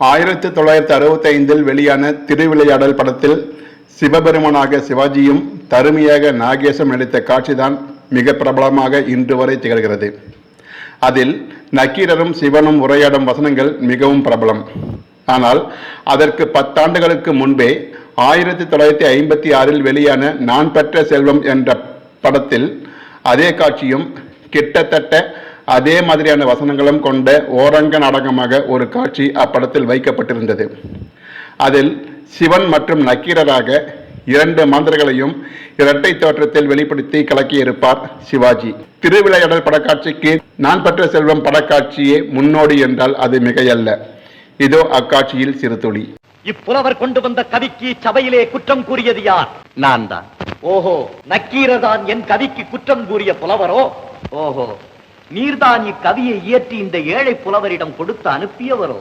1965 வெளியான திருவிளையாடல் படத்தில் சிவபெருமனாக சிவாஜியும் தருமியாக நாகேஷும் நடித்த காட்சிதான் மிக பிரபலமாக இன்று வரை திகழ்கிறது. அதில் நக்கீரரும் சிவனும் உரையாடும் வசனங்கள் மிகவும் பிரபலம். ஆனால் அதற்கு 10 ஆண்டுகளுக்கு முன்பே 1956 வெளியான நான் பெற்ற செல்வம் என்ற படத்தில் அதே காட்சியும் கிட்டத்தட்ட அதே மாதிரியான வசனங்களும் கொண்ட ஓரங்க நாடகமாக ஒரு காட்சி அப்படத்தில் வைக்கப்பட்டிருந்தது. அதில் சிவன் மற்றும் நக்கீரராக 2 மாந்தர்களையும் இரட்டை தோற்றத்தில் வெளிப்படுத்தி கலக்கியிருப்பார் சிவாஜி. திருவிளையாடல் படக்காட்சிக்கு நான் பெற்ற செல்வம் படக்காட்சியே முன்னோடி என்றால் அது மிகையல்ல. இதோ அக்காட்சியில் சிறு துளி. இப்புலவர் கொண்டு வந்த கவிக்கு சபையிலே குற்றம் கூறியது யார்? நான் தான். ஓஹோ, நக்கீரர் தான் என் கவிக்கு குற்றம் கூறிய புலவரோ? ஓஹோ, நீர்தான் இக்கவியை இயற்றி இந்த ஏழை புலவரிடம் கொடுத்து அனுப்பியவரோ?